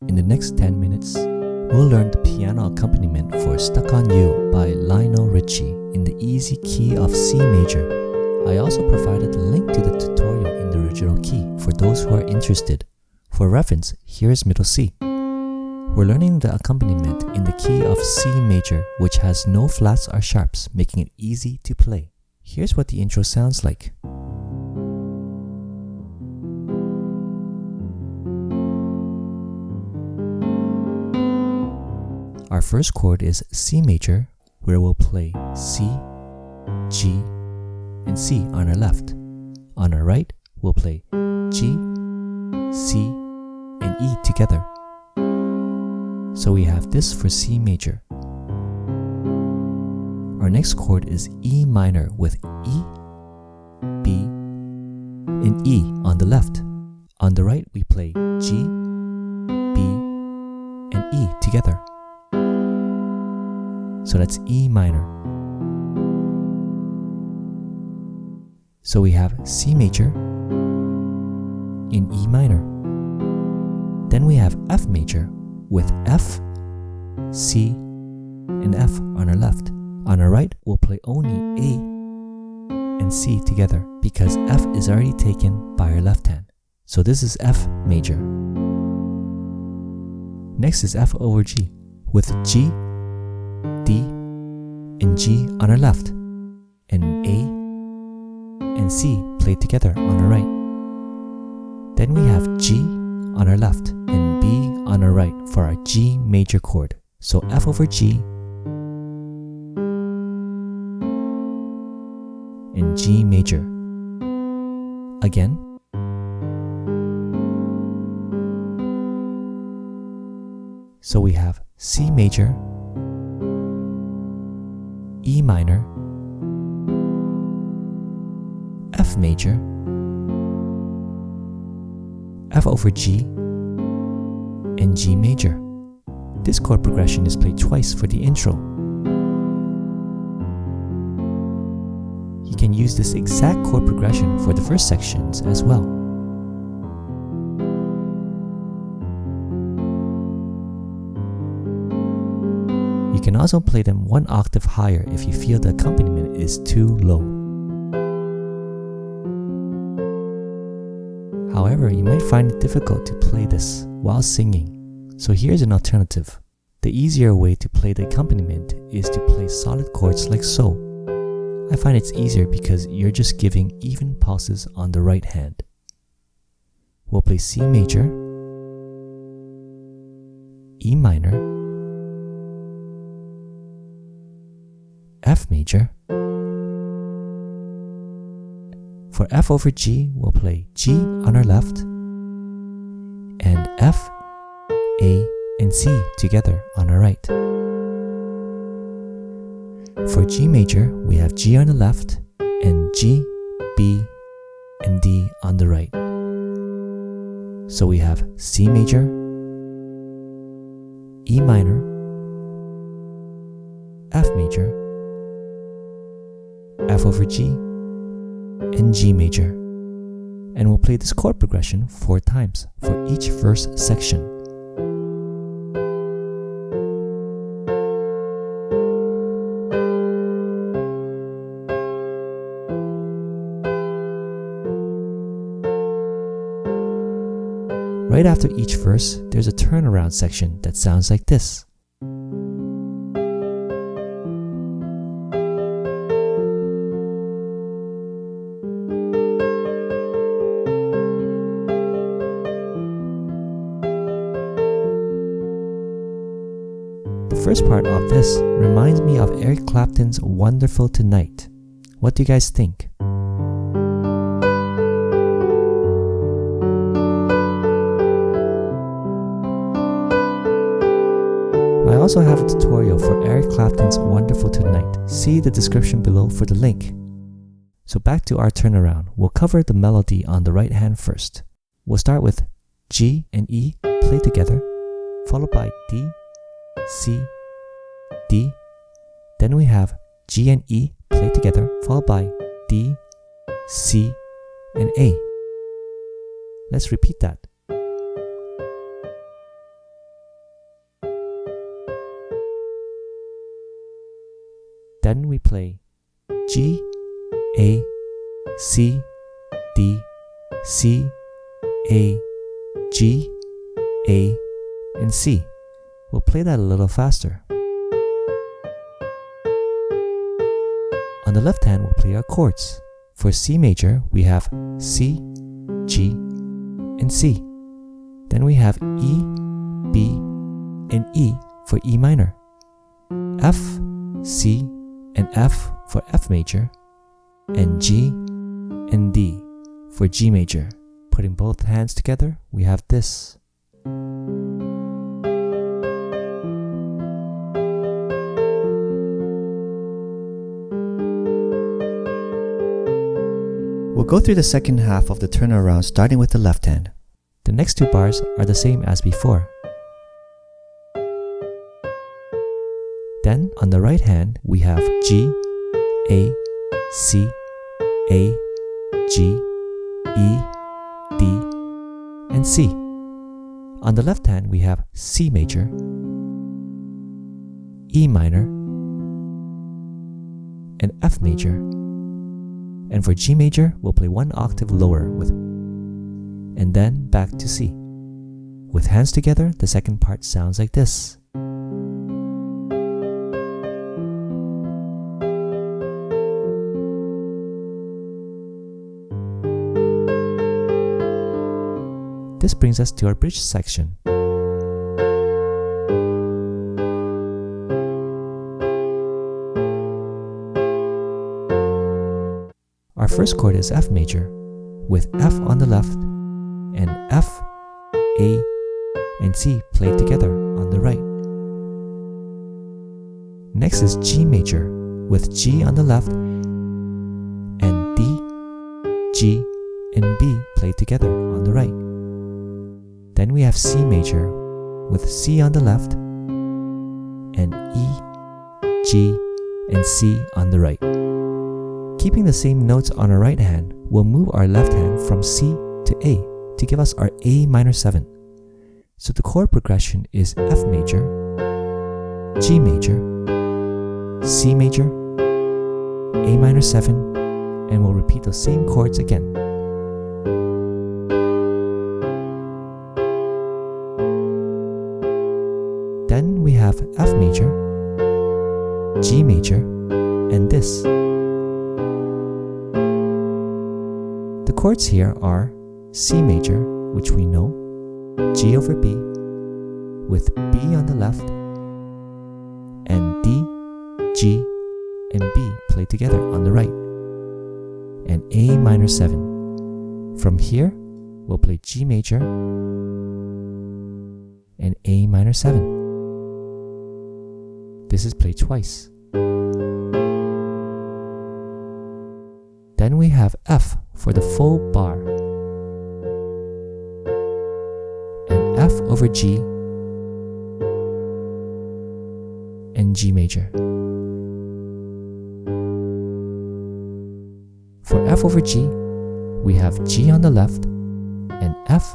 In the next 10 minutes, we'll learn the piano accompaniment for Stuck on You by Lionel Richie in the easy key of C major. I also provided a link to the tutorial in the original key for those who are interested. For reference, here is middle C. We're learning the accompaniment in the key of C major, which has no flats or sharps, making it easy to play. Here's what the intro sounds like. Our first chord is C major, where we'll play C, G, and C on our left. On our right, we'll play G, C, and E together. So we have this for C major. Our next chord is E minor with E, B, and E on the left. On the right, we play G, B, and E together. So that's E minor. So we have C major in E minor. Then we have F major with F, C, and F on our left. On our right, we'll play only A and C together because F is already taken by our left hand. So this is F major. Next is F over G with G, D, and G on our left, and A and C played together on our right. Then we have G on our left and B on our right for our G major chord. So F over G and G major. Again. So we have C major, E minor, F major, F over G, and G major. This chord progression is played twice for the intro. You can use this exact chord progression for the first sections as well. You can also play them one octave higher if you feel the accompaniment is too low. However, you might find it difficult to play this while singing. So here's an alternative. The easier way to play the accompaniment is to play solid chords like so. I find it's easier because you're just giving even pulses on the right hand. We'll play C major, E minor, F major. For F over G, we'll play G on our left and F, A, and C together on our right. For G major, we have G on the left and G, B, and D on the right. So we have C major, E minor, F major, F over G, and G major. And we'll play this chord progression 4 times for each verse section. Right after each verse, there's a turnaround section that sounds like this. The first part of this reminds me of Eric Clapton's Wonderful Tonight. What do you guys think? I also have a tutorial for Eric Clapton's Wonderful Tonight. See the description below for the link. So back to our turnaround. We'll cover the melody on the right hand first. We'll start with G and E play together, followed by D, C, D. Then we have G and E play together, followed by D, C, and A. Let's repeat that. Then we play G, A, C, D, C, A, G, A, and C. We'll play that a little faster. On the left hand, we'll play our chords. For C major, we have C, G, and C. Then we have E, B, and E for E minor. F, C, and F for F major. And G and D for G major. Putting both hands together, we have this. We'll go through the second half of the turnaround starting with the left hand. The next two bars are the same as before. Then on the right hand, we have G, A, C, A, G, E, D, and C. On the left hand, we have C major, E minor, and F major. And for G major, we'll play one octave lower and then back to C. With hands together, the second part sounds like this. This brings us to our bridge section. Our first chord is F major, with F on the left and F, A, and C played together on the right. Next is G major, with G on the left and D, G, and B played together on the right. Then we have C major, with C on the left and E, G, and C on the right. Keeping the same notes on our right hand, we'll move our left hand from C to A to give us our A minor 7. So the chord progression is F major, G major, C major, A minor 7, and we'll repeat those same chords again. Then we have F major, G major, and this. The chords here are C major, which we know, G over B, with B on the left, and D, G, and B played together on the right, and A minor 7. From here, we'll play G major and A minor 7. This is played twice. Then we have F for the full bar, and F over G, and G major. For F over G, we have G on the left, and F,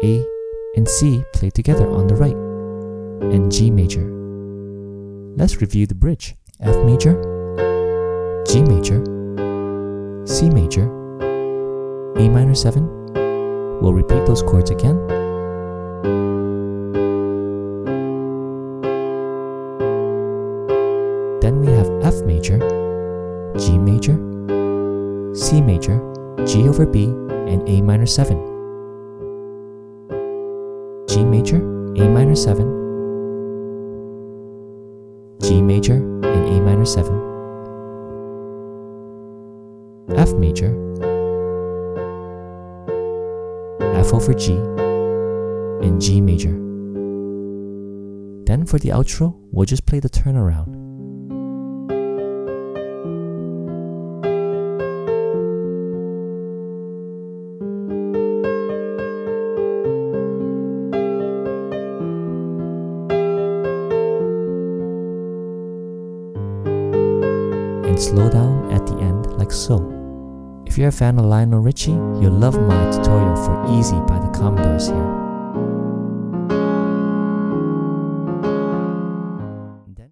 A, and C played together on the right, and G major. Let's review the bridge. F major, G major, C major, A minor 7. We'll repeat those chords again. Then we have F major, G major, C major, G over B, and A minor 7. G major, A minor 7, G major, and A minor 7. F major, F over G, and G major. Then for the outro, we'll just play the turnaround. And slow down at the end like so. If you're a fan of Lionel Richie, you'll love my tutorial for Easy by the Commodores here.